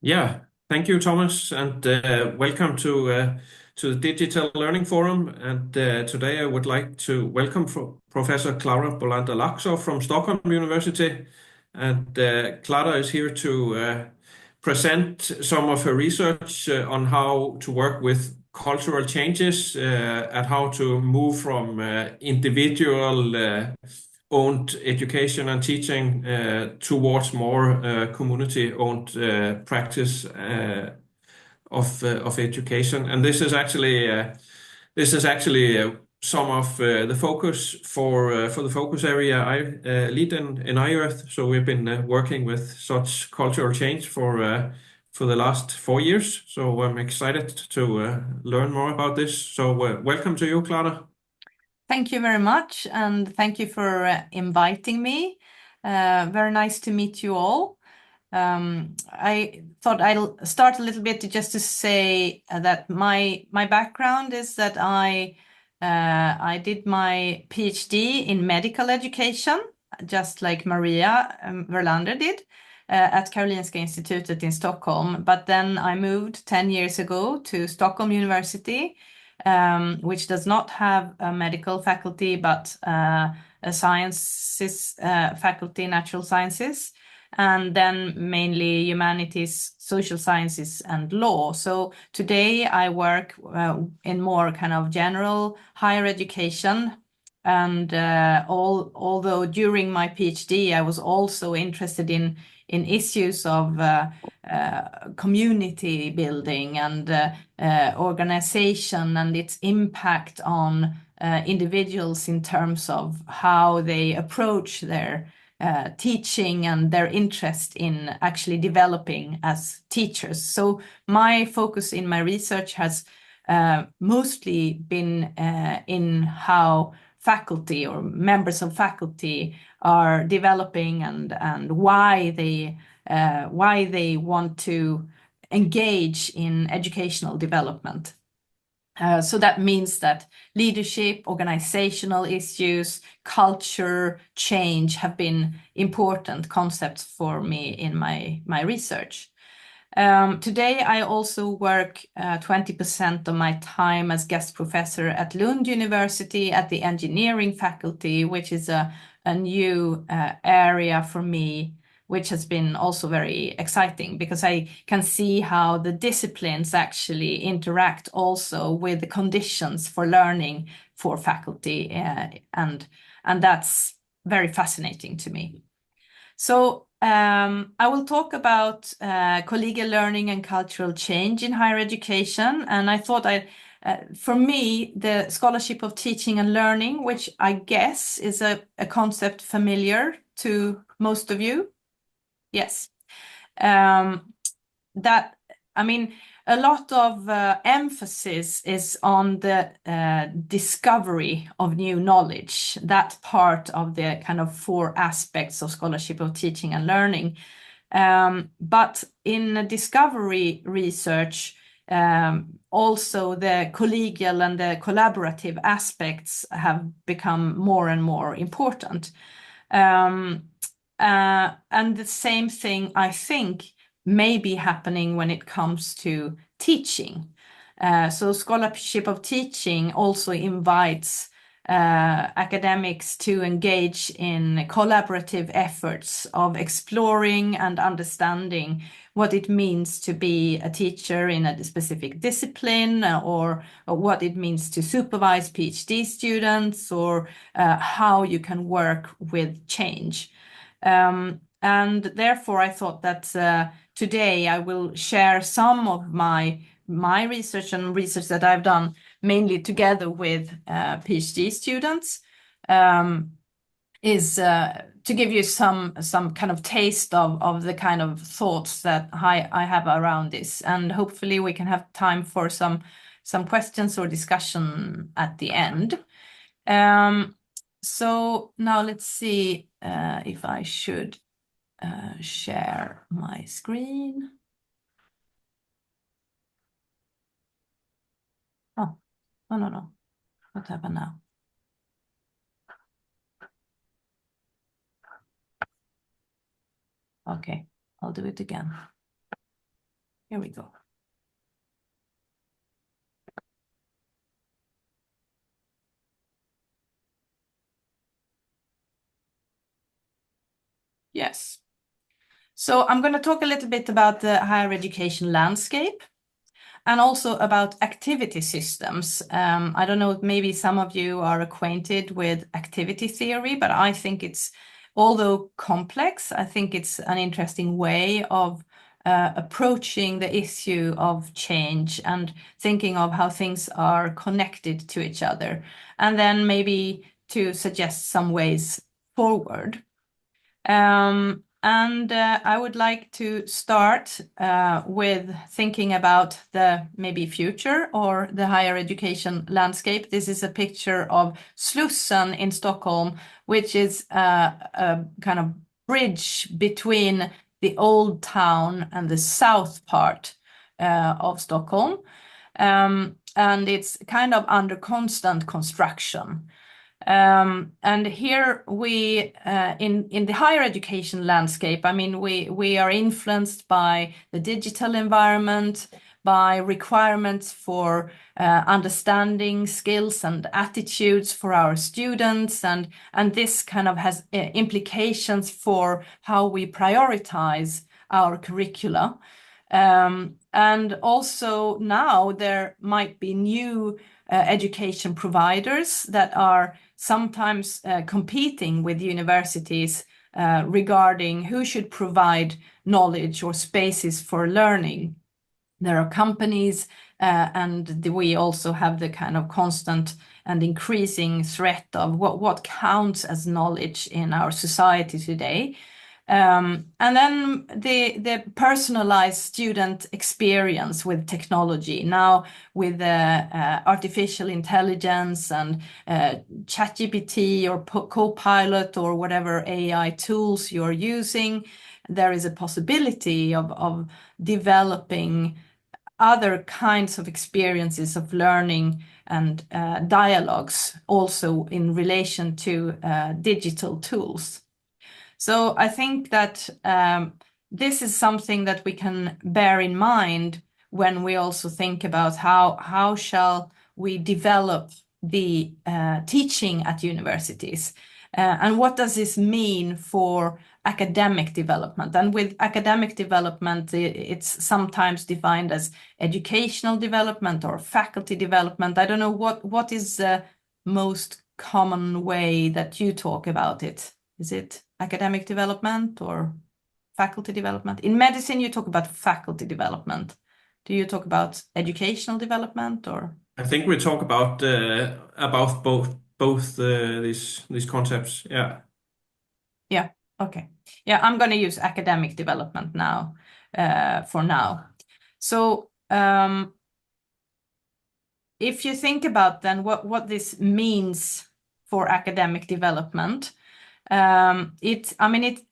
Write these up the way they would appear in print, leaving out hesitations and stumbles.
Yeah, thank you, Thomas, and welcome to the Digital Learning Forum. And today I would like to welcome Professor Klara Bolander Laksov from Stockholm University. And Klara is here to present some of her research on how to work with cultural changes and how to move from individual owned education and teaching towards more community-owned practice of education. And this is actually some of the focus for the focus area I lead in iEarth. So we've been working with such cultural change for the last 4 years. So I'm excited to learn more about this. So welcome to you, Klara. Thank you very much, and thank you for inviting me. Very nice to meet you all. I thought I'll start a little bit just to say that my background is that I did my PhD in medical education, just like Maria Verlander did, at Karolinska Institutet in Stockholm. But then I moved 10 years ago to Stockholm University, which does not have a medical faculty, but a sciences faculty, natural sciences, and then mainly humanities, social sciences, and law. So today I work in more kind of general higher education. And although during my PhD I was also interested in issues of community building and organization and its impact on individuals in terms of how they approach their teaching and their interest in actually developing as teachers. So my focus in my research has mostly been in how faculty or members of faculty are developing and why they want to engage in educational development. So that means that leadership, organizational issues, culture, change have been important concepts for me in my research. Today, I also work 20% of my time as guest professor at Lund University at the engineering faculty, which is a new area for me, which has been also very exciting because I can see how the disciplines actually interact also with the conditions for learning for faculty, and that's very fascinating to me. So I will talk about collegial learning and cultural change in higher education, and I thought for me, the scholarship of teaching and learning, which I guess is a concept familiar to most of you. Yes. A lot of emphasis is on the discovery of new knowledge, that part of the kind of 4 aspects of scholarship of teaching and learning. But in discovery research, also the collegial and the collaborative aspects have become more and more important. And the same thing, I think, may be happening when it comes to teaching. So scholarship of teaching also invites academics to engage in collaborative efforts of exploring and understanding what it means to be a teacher in a specific discipline, or what it means to supervise PhD students, or how you can work with change. And therefore, I thought that today I will share some of my research and research that I've done mainly together with PhD students, is to give you some kind of taste of the kind of thoughts that I have around this, and hopefully we can have time for some questions or discussion at the end. So now let's see if I should share my screen. Oh, no. What happened now? Okay, I'll do it again. Here we go. Yes. So I'm going to talk a little bit about the higher education landscape and also about activity systems. I don't know, maybe some of you are acquainted with activity theory, but I think it's, although complex, I think it's an interesting way of approaching the issue of change and thinking of how things are connected to each other, and then maybe to suggest some ways forward. I would like to start with thinking about the maybe future or the higher education landscape. This is a picture of Slussen in Stockholm, which is a kind of bridge between the old town and the south part of Stockholm. And it's kind of under constant construction. And here we, in the higher education landscape, I mean, we are influenced by the digital environment, by requirements for understanding skills and attitudes for our students, and this kind of has implications for how we prioritize our curricula. And also now there might be new education providers that are sometimes competing with universities regarding who should provide knowledge or spaces for learning. There are companies and we also have the kind of constant and increasing threat of what counts as knowledge in our society today. And then the personalized student experience with technology now, with artificial intelligence and ChatGPT or Copilot or whatever AI tools you're using, there is a possibility of developing other kinds of experiences of learning and dialogues also in relation to digital tools. So I think that this is something that we can bear in mind when we also think about how shall we develop the teaching at universities, and what does this mean for academic development. And with academic development, it's sometimes defined as educational development or faculty development. I don't know what is the most common way that you talk about it. Is it academic development or faculty development? In medicine, you talk about faculty development. Do you talk about educational development or? I think we talk about both these concepts. Yeah. Yeah. Okay. Yeah, I'm going to use academic development now for now. So if you think about then what this means for academic development, academic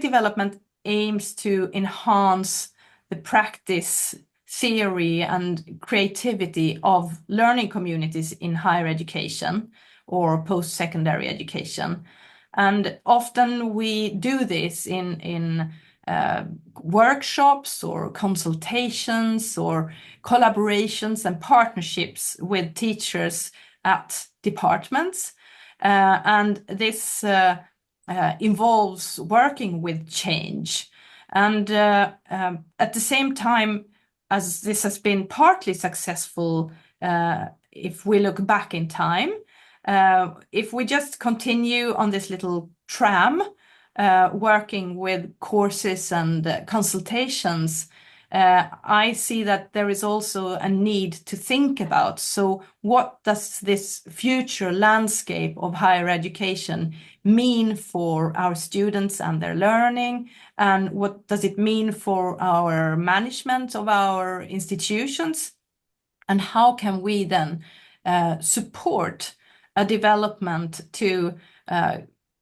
development aims to enhance the practice, theory, and creativity of learning communities in higher education or post-secondary education. And often we do this in workshops or consultations or collaborations and partnerships with teachers at departments. And this involves working with change. And at the same time, as this has been partly successful, if we look back in time, if we just continue on this little tram, working with courses and consultations, I see that there is also a need to think about, so what does this future landscape of higher education mean for our students and their learning? And what does it mean for our management of our institutions? And how can we then support a development to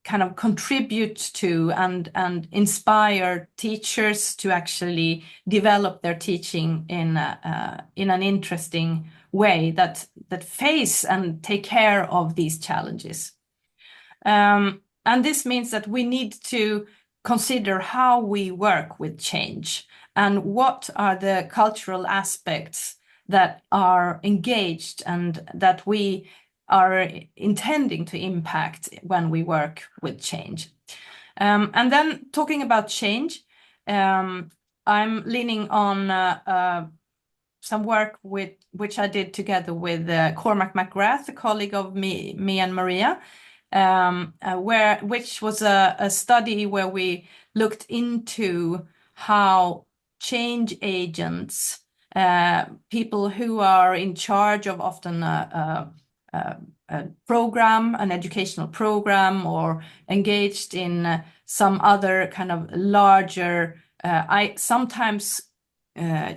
kind of contribute to and inspire teachers to actually develop their teaching in an interesting way that face and take care of these challenges. And this means that we need to consider how we work with change and what are the cultural aspects that are engaged and that we are intending to impact when we work with change. And then talking about change, I'm leaning on some work which I did together with Cormac McGrath, a colleague of me and Maria, which was a study where we looked into how change agents, people who are in charge of often a program, an educational program, or engaged in some other kind of larger, sometimes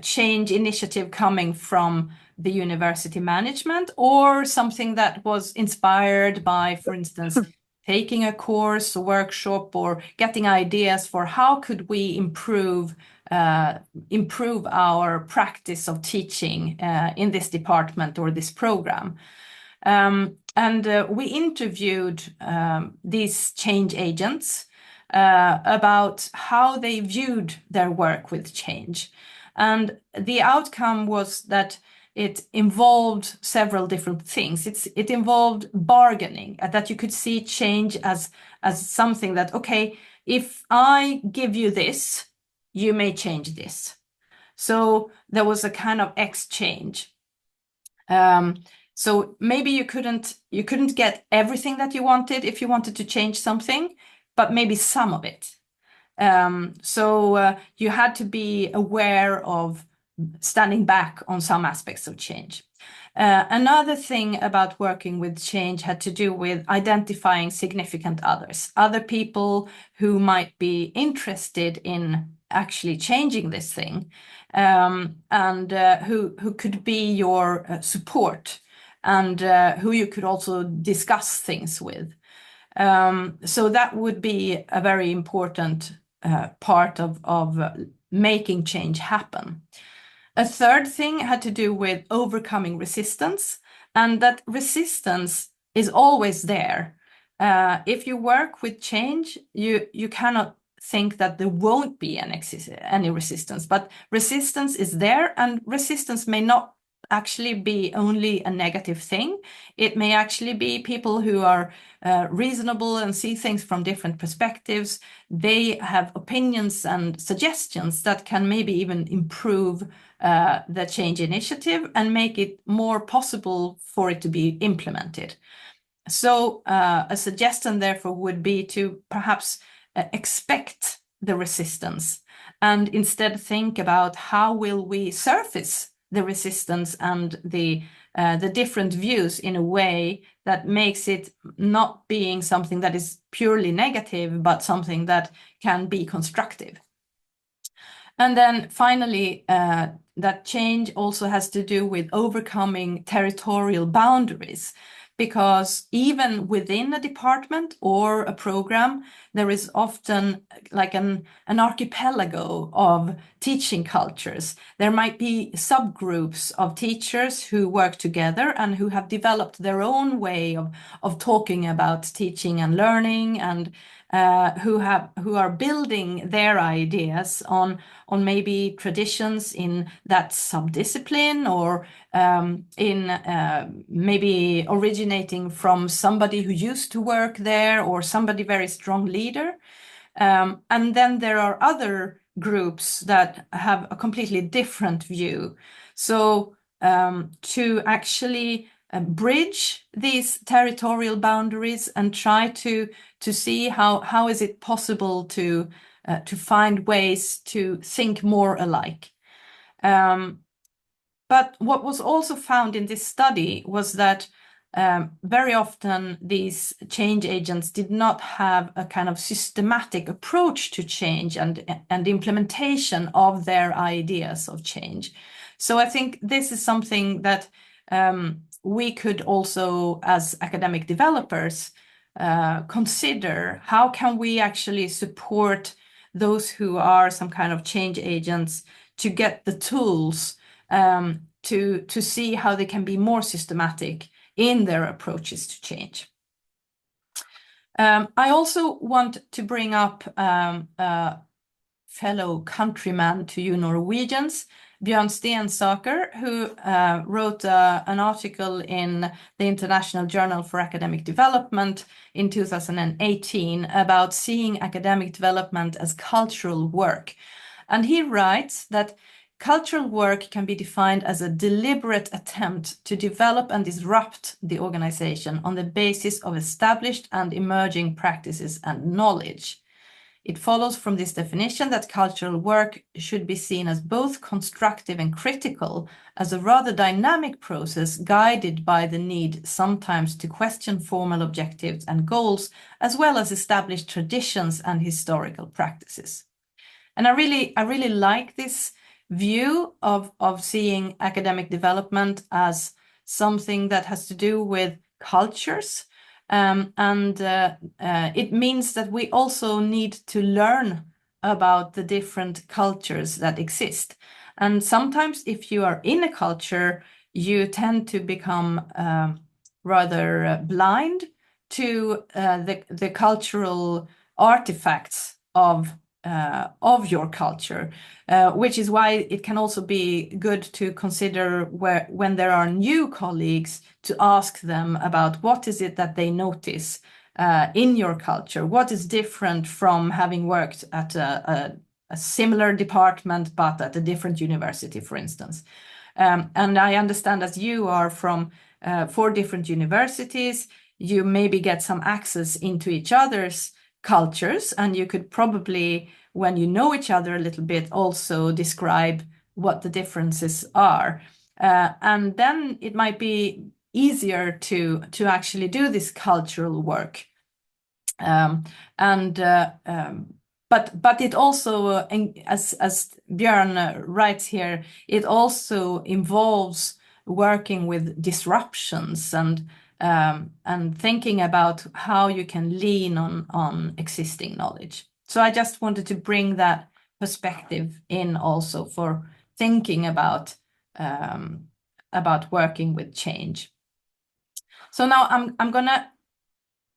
change initiative coming from the university management, or something that was inspired by, for instance, taking a course, a workshop, or getting ideas for how could we improve our practice of teaching in this department or this program. We interviewed these change agents about how they viewed their work with change. And the outcome was that it involved several different things. It involved bargaining, that you could see change as something that, okay, if I give you this, you may change this. So there was a kind of exchange. So maybe you couldn't get everything that you wanted if you wanted to change something, but maybe some of it. So you had to be aware of standing back on some aspects of change. Another thing about working with change had to do with identifying significant others, other people who might be interested in actually changing this thing, and who could be your support, and who you could also discuss things with. So that would be a very important part of making change happen. A third thing had to do with overcoming resistance, and that resistance is always there. If you work with change, you cannot think that there won't be any resistance, but resistance is there, and resistance may not actually be only a negative thing. It may actually be people who are reasonable and see things from different perspectives. They have opinions and suggestions that can maybe even improve the change initiative and make it more possible for it to be implemented. So a suggestion therefore would be to perhaps expect the resistance and instead think about how will we surface the resistance and the different views in a way that makes it not being something that is purely negative, but something that can be constructive. And then finally, that change also has to do with overcoming territorial boundaries, because even within a department or a program, there is often like an archipelago of teaching cultures. There might be subgroups of teachers who work together and who have developed their own way of talking about teaching and learning, and who are building their ideas on maybe traditions in that subdiscipline, or in maybe originating from somebody who used to work there or somebody very strong leader. And then there are other groups that have a completely different view. So to actually bridge these territorial boundaries and try to see how is it possible to find ways to think more alike. But what was also found in this study was that very often these change agents did not have a kind of systematic approach to change and implementation of their ideas of change. So I think this is something that we could also, as academic developers, consider. How can we actually support those who are some kind of change agents to get the tools to see how they can be more systematic in their approaches to change? I also want to bring up a fellow countryman to you Norwegians, Bjørn Stensaker, who wrote an article in the International Journal for Academic Development in 2018 about seeing academic development as cultural work. And he writes that cultural work can be defined as a deliberate attempt to develop and disrupt the organization on the basis of established and emerging practices and knowledge. It follows from this definition that cultural work should be seen as both constructive and critical, as a rather dynamic process guided by the need sometimes to question formal objectives and goals, as well as established traditions and historical practices. And I really like this view of seeing academic development as something that has to do with cultures. It means that we also need to learn about the different cultures that exist. And sometimes if you are in a culture, you tend to become rather blind to the cultural artifacts of your culture, which is why it can also be good to consider when there are new colleagues to ask them about what is it that they notice in your culture, what is different from having worked at a similar department but at a different university, for instance. And I understand as you are from 4 different universities, you maybe get some access into each other's cultures, and you could probably, when you know each other a little bit, also describe what the differences are. And then it might be easier to actually do this cultural work. But it also, as Bjørn writes here, it also involves working with disruptions and thinking about how you can lean on existing knowledge. So I just wanted to bring that perspective in also for thinking about working with change. So now I'm gonna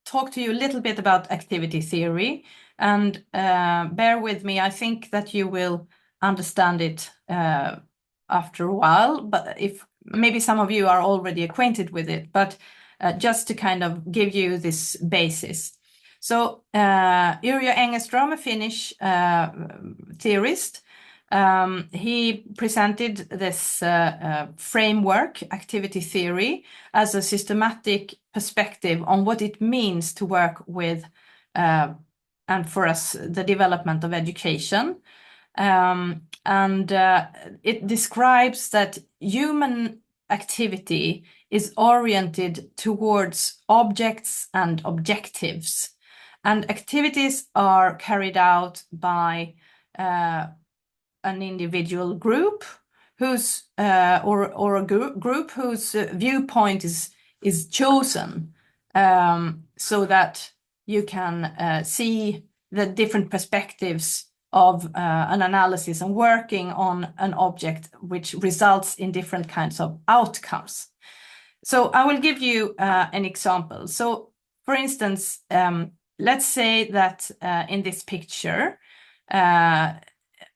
talk to you a little bit about activity theory, and bear with me. I think that you will understand it after a while, but if maybe some of you are already acquainted with it, but just to kind of give you this basis. So Yrjö Engelström, a Finnish theorist, he presented this framework, activity theory, as a systematic perspective on what it means to work with, and for us, the development of education. It describes that human activity is oriented towards objects and objectives. And activities are carried out by an individual group whose or a group whose viewpoint is chosen, so that you can see the different perspectives of an analysis and working on an object which results in different kinds of outcomes. So I will give you an example. So for instance, let's say that in this picture,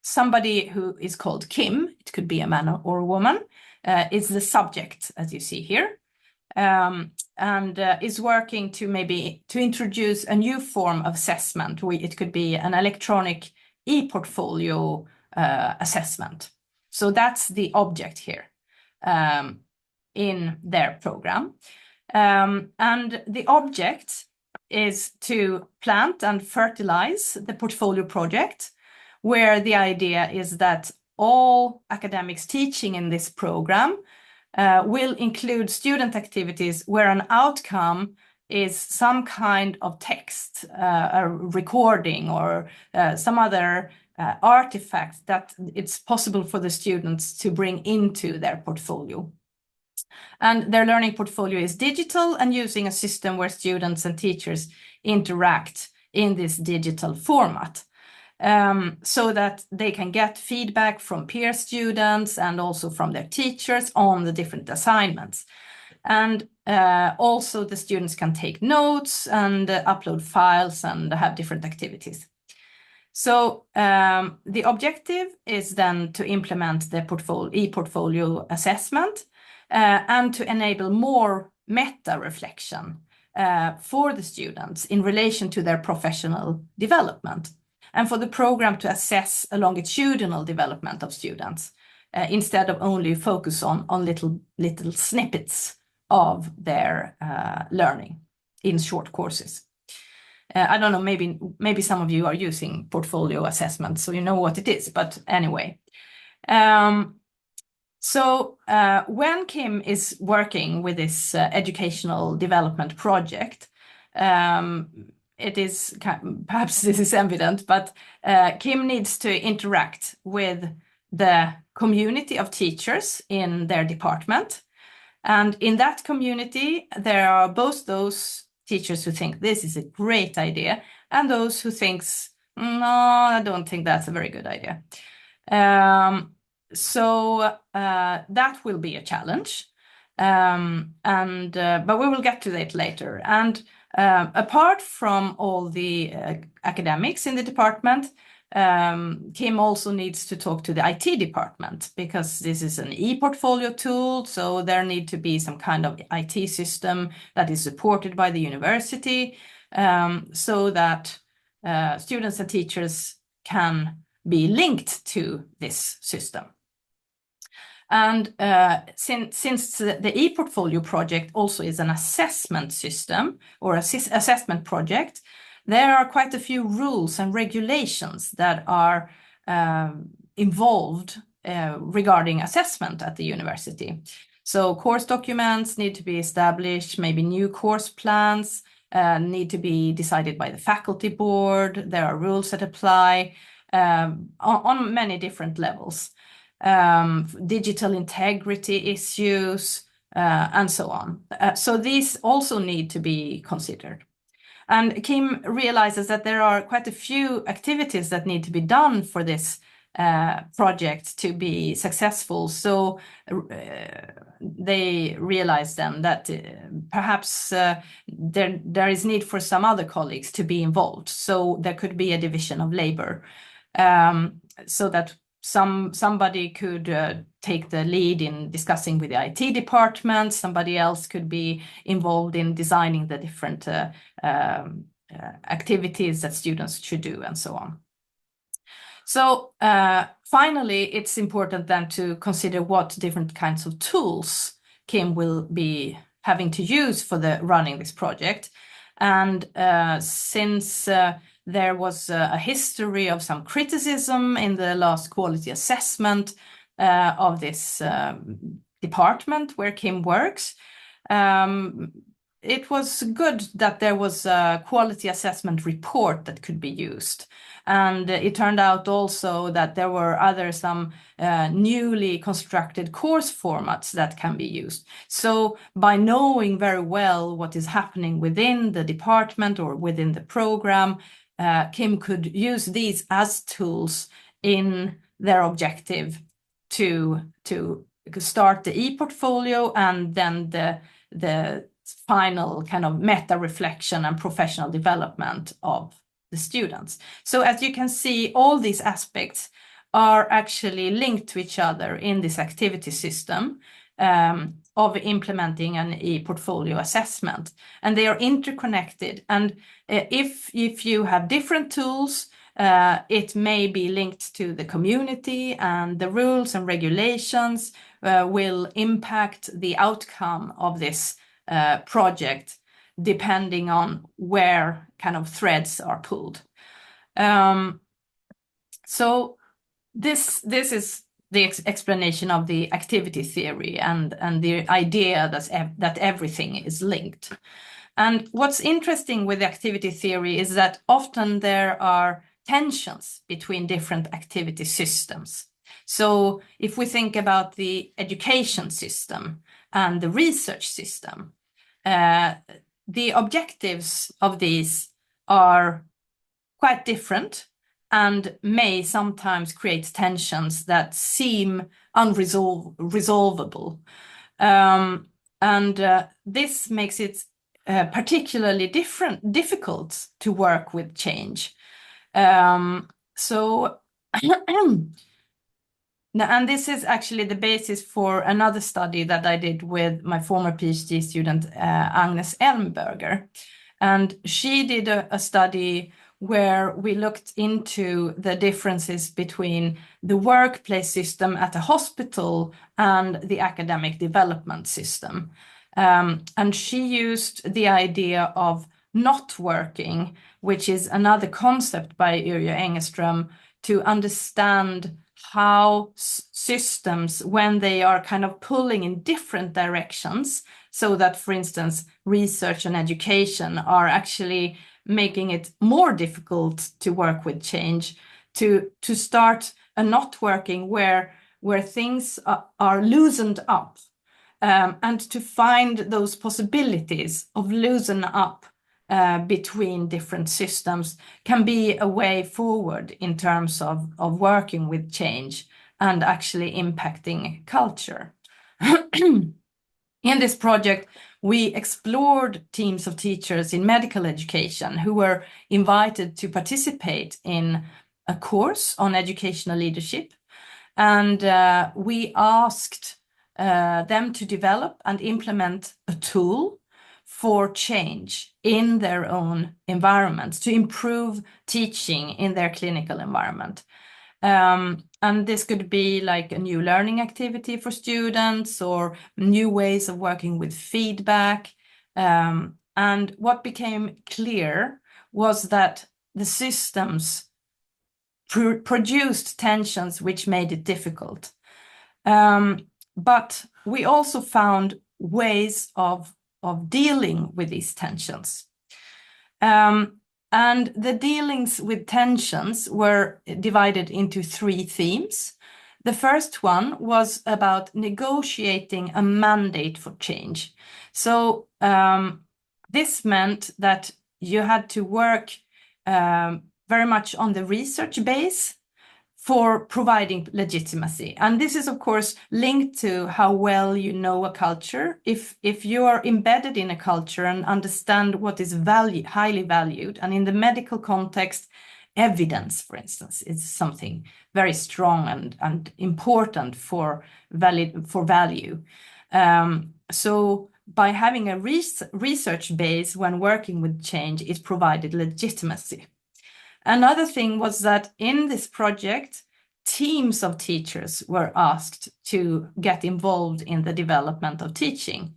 somebody who is called Kim, it could be a man or a woman, is the subject, as you see here, and is working to introduce a new form of assessment. It could be an electronic e-portfolio assessment. So that's the object here in their program. And the object is to plant and fertilize the portfolio project, where the idea is that all academics teaching in this program will include student activities where an outcome is some kind of text, a recording, or some other artifact that it's possible for the students to bring into their portfolio. And their learning portfolio is digital and using a system where students and teachers interact in this digital format, so that they can get feedback from peer students and also from their teachers on the different assignments. And Also, the students can take notes and upload files and have different activities. So the objective is then to implement the e-portfolio assessment and to enable more meta-reflection for the students in relation to their professional development, and for the program to assess a longitudinal development of students instead of only focus on little snippets of their learning in short courses. I don't know, maybe some of you are using portfolio assessment, so you know what it is, but anyway. So when Kim is working with this educational development project, it is, perhaps this is evident, but Kim needs to interact with the community of teachers in their department. And in that community, there are both those teachers who think this is a great idea and those who thinks, no, I don't think that's a very good idea. So that will be a challenge, but we will get to that later. And apart from all the academics in the department, Kim also needs to talk to the IT department, because this is an e-portfolio tool, so there need to be some kind of IT system that is supported by the university, so that students and teachers can be linked to this system. And since the e-portfolio project also is an assessment system or assessment project, there are quite a few rules and regulations that are involved regarding assessment at the university. So course documents need to be established, maybe new course plans need to be decided by the faculty board. There are rules that apply on many different levels. Digital integrity issues, and so on. So these also need to be considered. And Kim realizes that there are quite a few activities that need to be done for this project to be successful. So they realize then that perhaps there is need for some other colleagues to be involved. So there could be a division of labor, so that somebody could take the lead in discussing with the IT department, somebody else could be involved in designing the different activities that students should do, and so on. So finally, it's important then to consider what different kinds of tools Kim will be having to use for running this project. And since there was a history of some criticism in the last quality assessment of this department where Kim works, it was good that there was a quality assessment report that could be used. And it turned out also that there were some newly constructed course formats that can be used. So by knowing very well what is happening within the department or within the program, Kim could use these as tools in their objective to start the e-portfolio and then the final kind of meta-reflection and professional development of the students. So as you can see, all these aspects are actually linked to each other in this activity system of implementing an e-portfolio assessment, and they are interconnected. And if you have different tools, it may be linked to the community, and the rules and regulations will impact the outcome of this project depending on where kind of threads are pulled. So this is the explanation of the activity theory and the idea that everything is linked. And what's interesting with the activity theory is that often there are tensions between different activity systems. So if we think about the education system and the research system, the objectives of these are quite different and may sometimes create tensions that seem unresolvable. And this makes it particularly difficult to work with change. So, and this is actually the basis for another study that I did with my former PhD student, Agnes Elmberger. And she did a study where we looked into the differences between the workplace system at a hospital and the academic development system. And she used the idea of not working, which is another concept by Yrjö Engeström, to understand how systems, when they are kind of pulling in different directions, so that, for instance, research and education are actually making it more difficult to work with change, to start a not working where things are loosened up, and to find those possibilities of loosen up between different systems can be a way forward in terms of working with change and actually impacting culture. In this project, we explored teams of teachers in medical education who were invited to participate in a course on educational leadership. And we asked them to develop and implement a tool for change in their own environments, to improve teaching in their clinical environment. And this could be like a new learning activity for students or new ways of working with feedback. And what became clear was that the systems produced tensions which made it difficult. But we also found ways of dealing with these tensions. And the dealings with tensions were divided into 3 themes. The first one was about negotiating a mandate for change. So this meant that you had to work very much on the research base for providing legitimacy. And this is, of course, linked to how well you know a culture. If you are embedded in a culture and understand what is highly valued, and in the medical context, evidence, for instance, is something very strong and important for value. So by having a research base when working with change, it provided legitimacy. Another thing was that in this project, teams of teachers were asked to get involved in the development of teaching.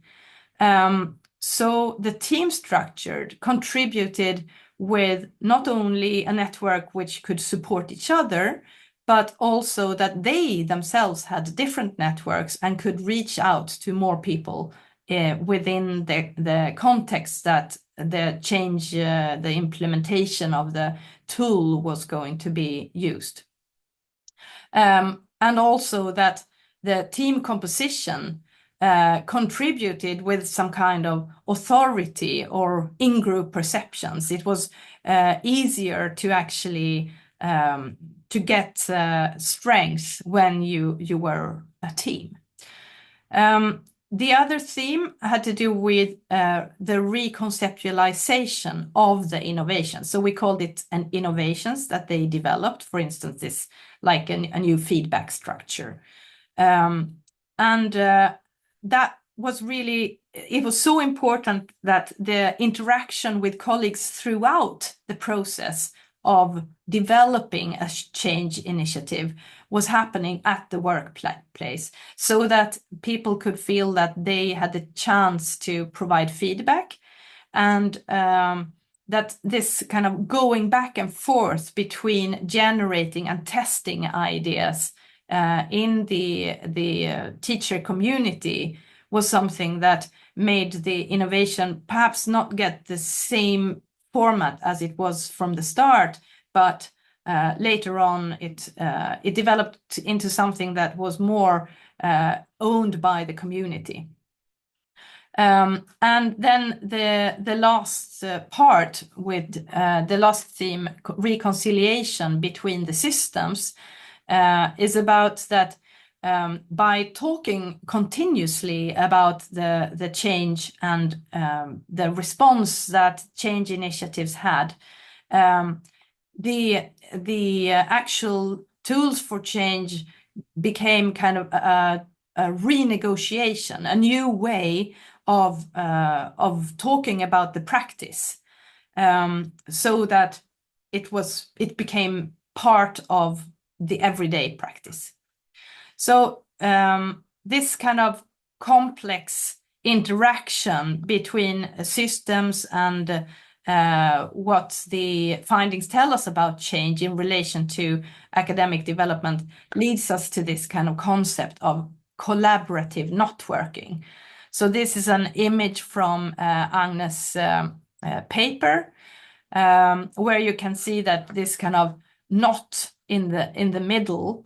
So the team structure contributed with not only a network which could support each other, but also that they themselves had different networks and could reach out to more people within the context that the change, the implementation of the tool was going to be used. And also that the team composition contributed with some kind of authority or in-group perceptions. It was easier to actually to get strength when you were a team. The other theme had to do with the reconceptualization of the innovation. So we called it an innovations that they developed. For instance, this like a new feedback structure. That was really, it was so important that the interaction with colleagues throughout the process of developing a change initiative was happening at the workplace, so that people could feel that they had the chance to provide feedback, and that this kind of going back and forth between generating and testing ideas in the teacher community was something that made the innovation perhaps not get the same format as it was from the start, but later on it developed into something that was more owned by the community. And then the last part with the last theme, reconciliation between the systems, is about that by talking continuously about the change and the response that change initiatives had, the actual tools for change became kind of a renegotiation, a new way of talking about the practice, so that it became part of the everyday practice. So this kind of complex interaction between systems and what the findings tell us about change in relation to academic development leads us to this kind of concept of collaborative networking. So this is an image from Agnes' paper, where you can see that this kind of knot in the middle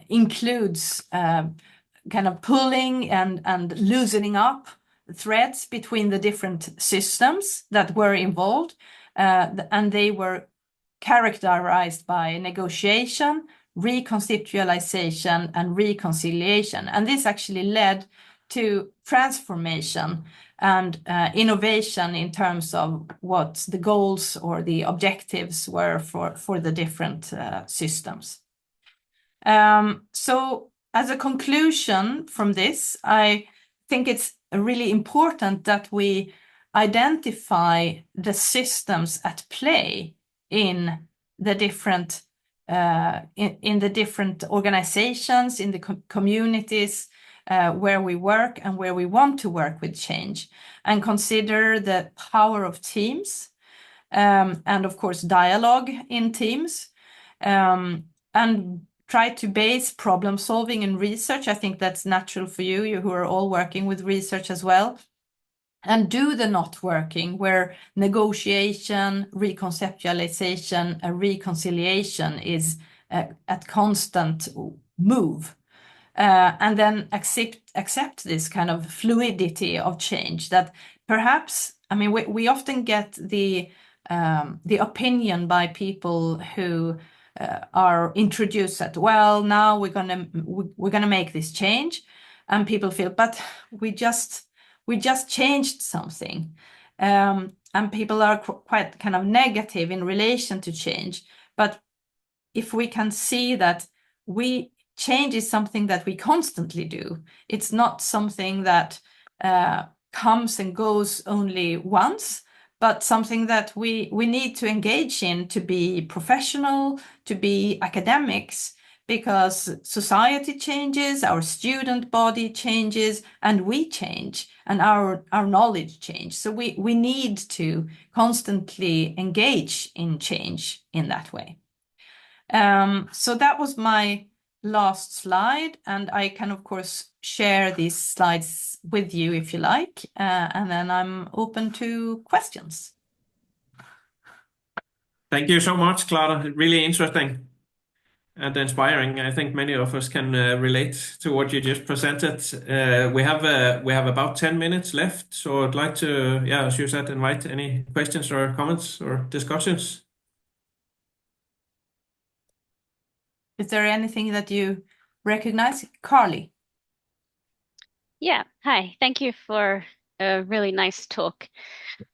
includes kind of pulling and loosening up threads between the different systems that were involved, and they were characterized by negotiation, reconceptualization, and reconciliation. And this actually led to transformation and innovation in terms of what the goals or the objectives were for the different systems. So as a conclusion from this, I think it's really important that we identify the systems at play in the different organizations, in the communities where we work and where we want to work with change, and consider the power of teams, and of course dialogue in teams, and try to base problem solving in research. I think that's natural for you who are all working with research as well. And do the not working, where negotiation, reconceptualization, and reconciliation is at constant move. And then accept this kind of fluidity of change that perhaps, I mean, we often get the opinion by people who are introduced that, well, now we're gonna make this change, and people feel, but we just changed something, and people are quite kind of negative in relation to change. But if we can see that change is something that we constantly do, it's not something that comes and goes only once, but something that we need to engage in to be professional, to be academics, because society changes, our student body changes, and we change, and our knowledge change. So we need to constantly engage in change in that way. So that was my last slide, and I can of course share these slides with you if you like, and then I'm open to questions. Thank you so much, Klara. Really interesting and inspiring. I think many of us can relate to what you just presented. We have about 10 minutes left, so I'd like to, as you said, invite any questions or comments or discussions. Is there anything that you recognize? Carly? Yeah, hi. Thank you for a really nice talk.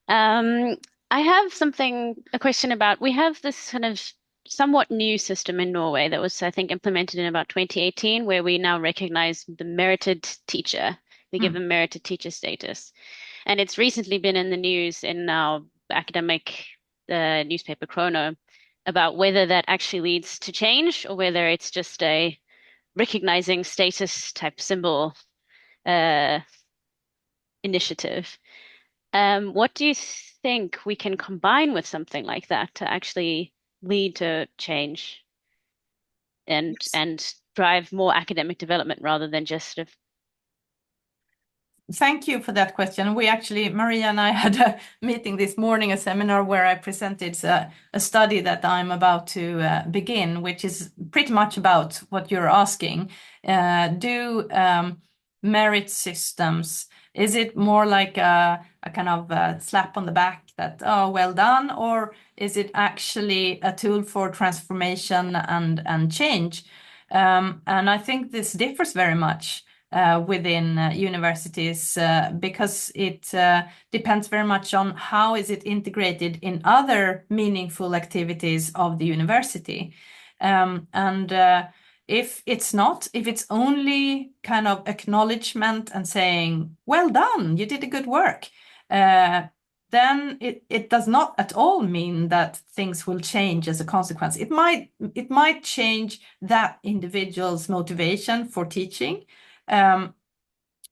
I have a question about, we have this kind of somewhat new system in Norway that was, I think, implemented in about 2018, where we now recognize the merited teacher. We give them merited teacher status. And it's recently been in the news in our academic newspaper Chrono about whether that actually leads to change or whether it's just a recognizing status type symbol initiative. What do you think we can combine with something like that to actually lead to change and drive more academic development rather than just sort of... Thank you for that question. We actually, Maria and I had a meeting this morning, a seminar where I presented a study that I'm about to begin, which is pretty much about what you're asking. Do merit systems, is it more like a kind of a slap on the back that, oh, well done, or is it actually a tool for transformation and change? And I think this differs very much within universities because it depends very much on how is it integrated in other meaningful activities of the university. If it's only kind of acknowledgement and saying, well done, you did a good work, then it does not at all mean that things will change as a consequence. It might change that individual's motivation for teaching,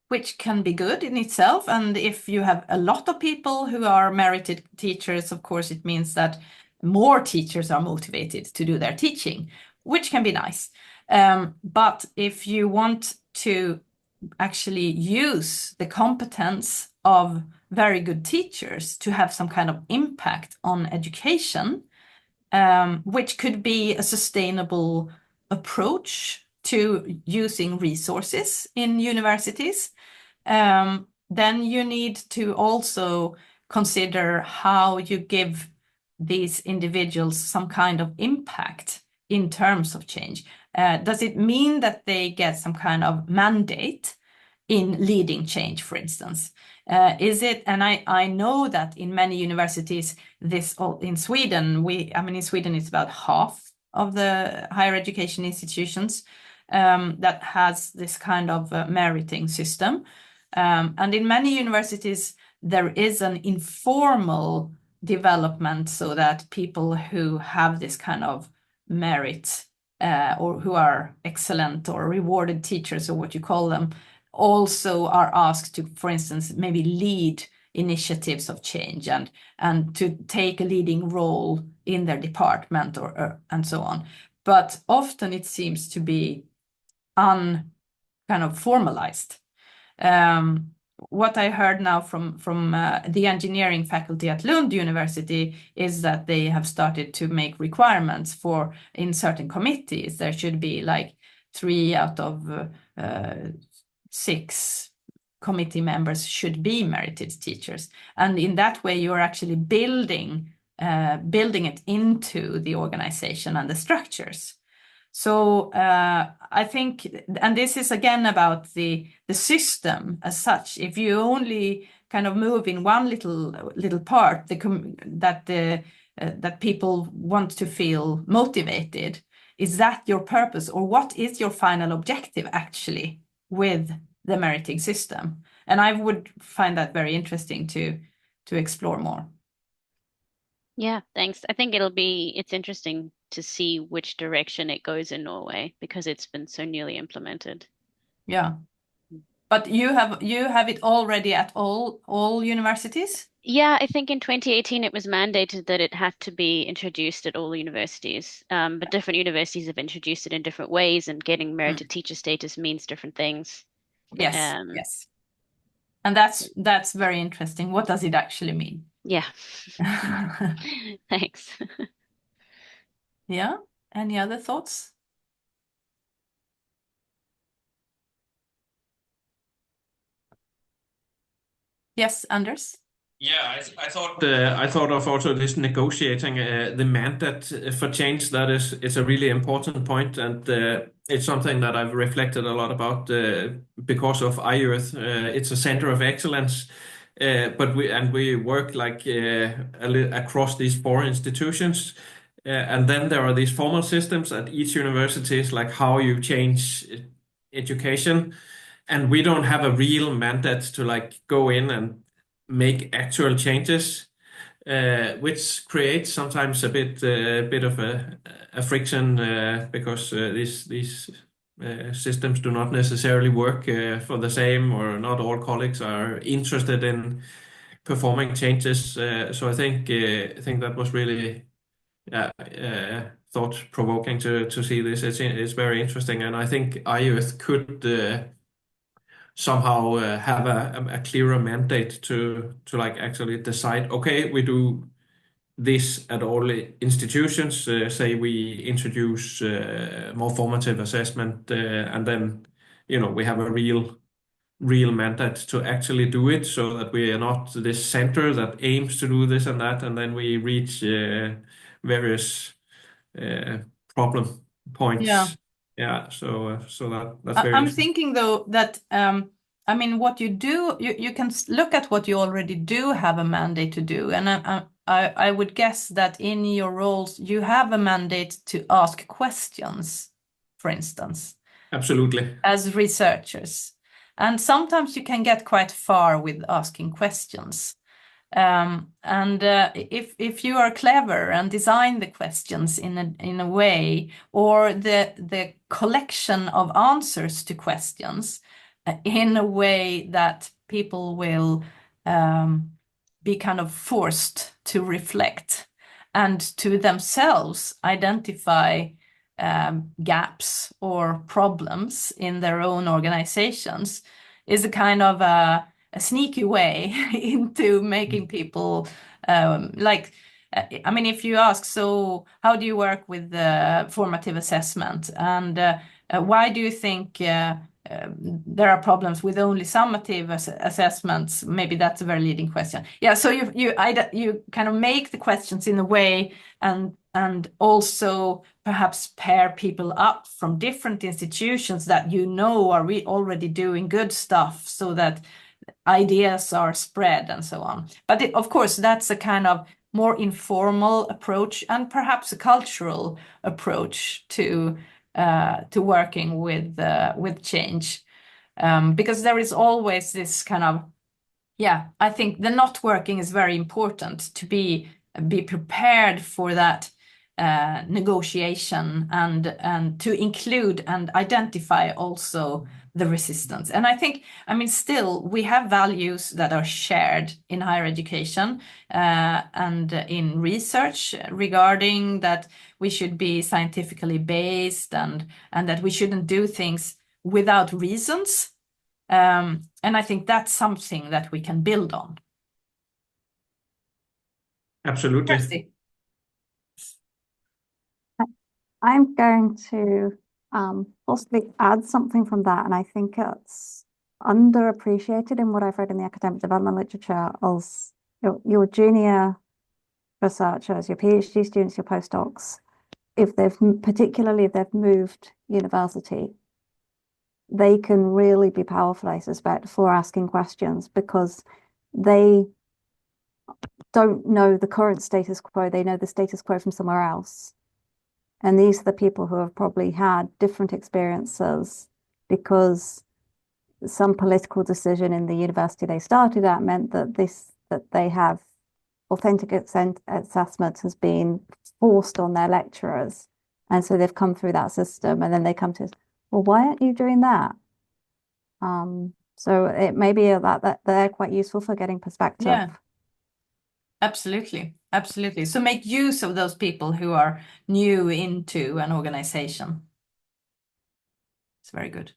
which can be good in itself. And if you have a lot of people who are merited teachers, of course, it means that more teachers are motivated to do their teaching, which can be nice. But if you want to actually use the competence of very good teachers to have some kind of impact on education, which could be a sustainable approach to using resources in universities, then you need to also consider how you give these individuals some kind of impact in terms of change. Does it mean that they get some kind of mandate in leading change, for instance? And I know that in many universities, in Sweden, in Sweden, it's about half of the higher education institutions that has this kind of meriting system. And in many universities, there is an informal development so that people who have this kind of merit or who are excellent or rewarded teachers, or what you call them, also are asked to, for instance, maybe lead initiatives of change and to take a leading role in their department or and so on. But often it seems to be kind of formalized. What I heard now from the engineering faculty at Lund University is that they have started to make requirements for, in certain committees, there should be like 3 out of 6 committee members should be merited teachers. And in that way, you're actually building it into the organization and the structures. So I think, and this is again about the system as such. If you only kind of move in one little part, that people want to feel motivated, is that your purpose, or what is your final objective actually with the meriting system? And I would find that very interesting to explore more. Yeah, thanks. I think it's interesting to see which direction it goes in Norway because it's been so newly implemented. Yeah. But you have it already at all universities? Yeah, I think in 2018 it was mandated that it had to be introduced at all universities. But different universities have introduced it in different ways, and getting merited teacher status means different things. Yes. Yes. And that's very interesting. What does it actually mean? Yeah. Thanks. Yeah. Any other thoughts? Yes, Anders? Yeah, I thought of also this negotiating the mandate for change. That it's a really important point, and it's something that I've reflected a lot about because of iEarth. It's a center of excellence, but we work like across these 4 institutions, and then there are these formal systems at each university, like how you change education, and we don't have a real mandate to like go in and make actual changes, which creates sometimes a bit of a friction because these systems do not necessarily work for the same, or not all colleagues are interested in performing changes. So I think that was really thought-provoking to see this. It's very interesting, and I think iEarth could somehow have a clearer mandate to like actually decide, okay, we do this at all institutions. Say we introduce more formative assessment, and then we have a real mandate to actually do it, so that we are not this center that aims to do this and that, and then we reach various problem points Yeah, so that's very I'm useful. thinking though that I mean, what you do, you can look at what you already do have a mandate to do, and I would guess that in your roles you have a mandate to ask questions, for instance, Absolutely. as researchers, and sometimes you can get quite far with asking questions. And if you are clever and design the questions in a way, or the collection of answers to questions in a way that people will be kind of forced to reflect and to themselves identify gaps or problems in their own organizations, is a kind of a sneaky way into making people like, I mean, if you ask, so how do you work with formative assessment, and why do you think there are problems with only summative assessments? Maybe that's a very leading question. Yeah, so you kind of make the questions in a way, and also perhaps pair people up from different institutions that you know are already doing good stuff, so that ideas are spread and so on. But of course, that's a kind of more informal approach, and perhaps a cultural approach to working with change, because there is always this kind of, yeah, I think the not working is very important, to be prepared for that negotiation, and to include and identify also the resistance. And I think, I mean, still we have values that are shared in higher education and in research, regarding that we should be scientifically based, and that we shouldn't do things without reasons. And I think that's something that we can build on. Absolutely. Kirsty. I'm going to possibly add something from that, and I think it's underappreciated in what I've read in the academic development literature as your junior researchers, your PhD students, your postdocs, particularly if they've moved university, they can really be powerful, I suspect, for asking questions, because they don't know the current status quo. They know the status quo from somewhere else. And these are the people who have probably had different experiences, because some political decision in the university they started at meant that they have authentic assessment has been forced on their lecturers. And so they've come through that system, and then they come to us, well, why aren't you doing that? So it may be that they're quite useful for getting perspective. Yeah. Absolutely. Absolutely. So make use of those people who are new into an organization. It's very good.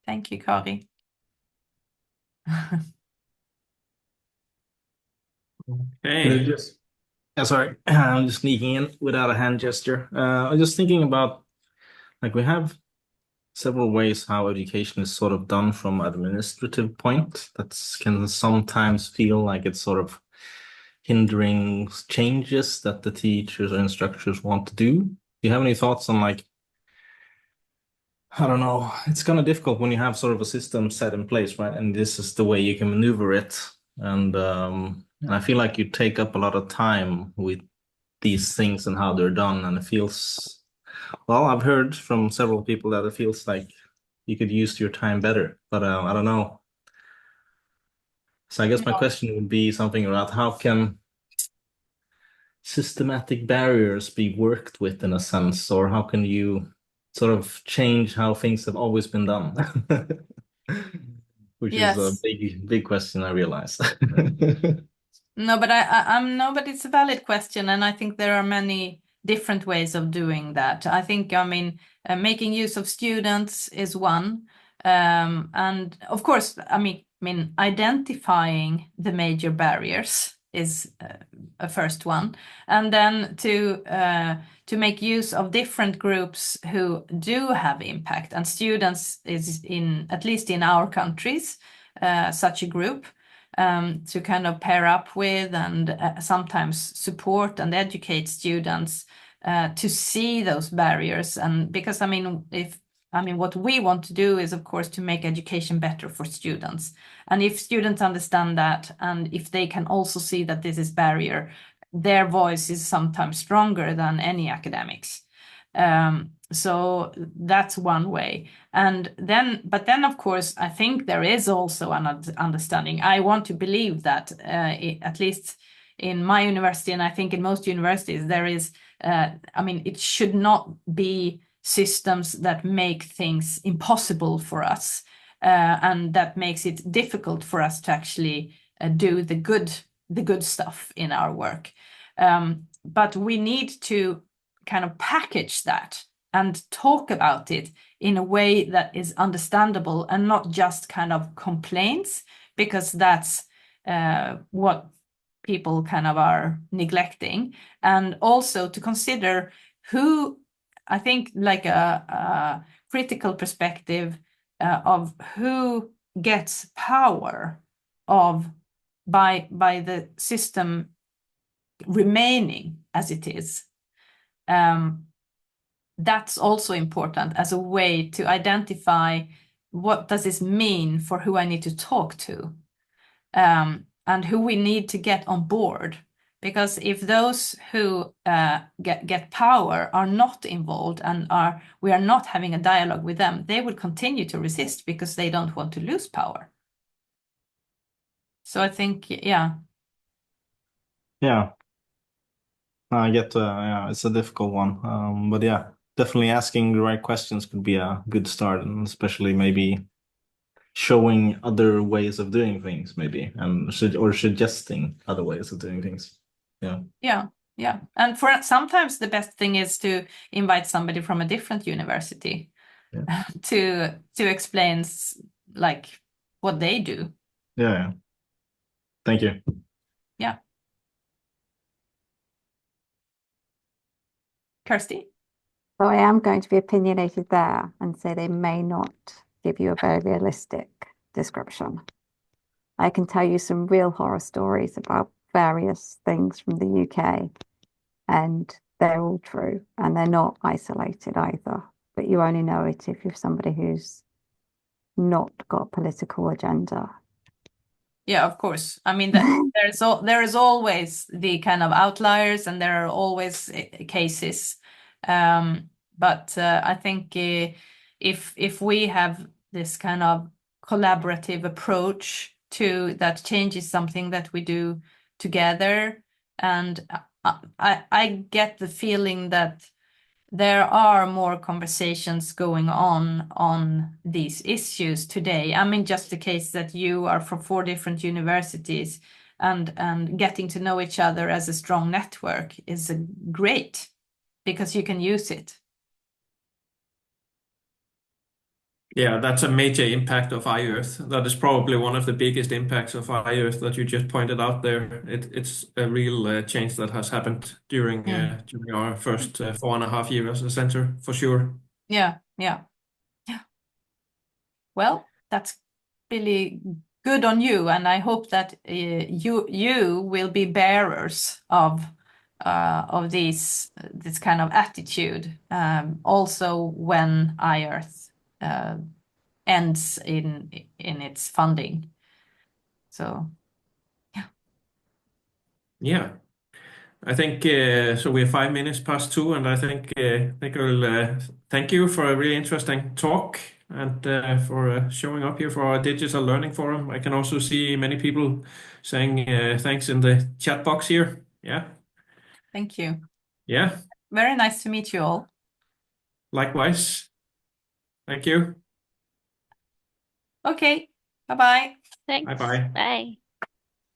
Thank you, Kari. Okay. Sorry, I'm just sneaking in without a hand gesture. I'm just thinking about, like, we have several ways how education is sort of done from administrative point that can sometimes feel like it's sort of hindering changes that the teachers or instructors want to do. Do you have any thoughts on, like, I don't know, it's kind of difficult when you have sort of a system set in place, right? And this is the way you can maneuver it. And I feel like you take up a lot of time with these things and how they're done. And it feels, well, I've heard from several people that it feels like you could use your time better, but I don't know. So I guess my question would be something about, how can systematic barriers be worked with in a sense, or how can you sort of change how things have always been done? Which is a big question, I realize. No, but it's a valid question, and I think there are many different ways of doing that. I think, I mean, making use of students is one, and of course, I mean, identifying the major barriers is a first one, and then to make use of different groups who do have impact, and students is, in at least in our countries, such a group. To kind of pair up with and sometimes support and educate students to see those barriers. And because what we want to do is, of course, to make education better for students. And if students understand that, and if they can also see that this is barrier, their voice is sometimes stronger than any academics. So that's one way. But then, of course, I think there is also an understanding. I want to believe that, at least in my university, and I think in most universities, there is, it should not be systems that make things impossible for us, and that makes it difficult for us to actually do the good stuff in our work. But we need to kind of package that and talk about it in a way that is understandable and not just kind of complaints, because that's what people kind of are neglecting. And also to consider who, I think, like a critical perspective of who gets power by the system remaining as it is. That's also important as a way to identify what does this mean for who I need to talk to, and who we need to get on board. Because if those who get power are not involved and we are not having a dialogue with them, they will continue to resist because they don't want to lose power. So I think, yeah. Yeah. I get yeah, it's a difficult one. But yeah, definitely asking the right questions could be a good start, and especially maybe showing other ways of doing things, maybe, and suggesting other ways of doing things. Yeah. Yeah. And for sometimes the best thing is to invite somebody from a different university to explain like what they do. Yeah. Thank you. Yeah. Kirsty? So I am going to be opinionated there and say they may not give you a very realistic description. I can tell you some real horror stories about various things from the UK, and they're all true, and they're not isolated either. But you only know it if you're somebody who's not got a political agenda. Yeah, of course. I mean, there is always the kind of outliers, and there are always cases. But I think if we have this kind of collaborative approach to that changes something that we do together, and I get the feeling that there are more conversations going on these issues today. I mean, just the case that you are from 4 different universities and getting to know each other as a strong network is great, because you can use it. Yeah, that's a major impact of iEarth. That is probably one of the biggest impacts of iEarth that you just pointed out there. It's a real change that has happened during our first 4.5 years as a center, for sure. Yeah. Well, that's really good on you, and I hope that you will be bearers of this kind of attitude, also when iEarth ends in its funding. So Yeah. I think so. We're 5 minutes past 2, and I think I'll thank you for a really interesting talk and for showing up here for our digital learning forum. I can also see many people saying thanks in the chat box here. Yeah. thank you. Yeah. Very nice to meet you all. Likewise. Thank you. Okay. Bye-bye. Thanks. Bye-bye. Bye.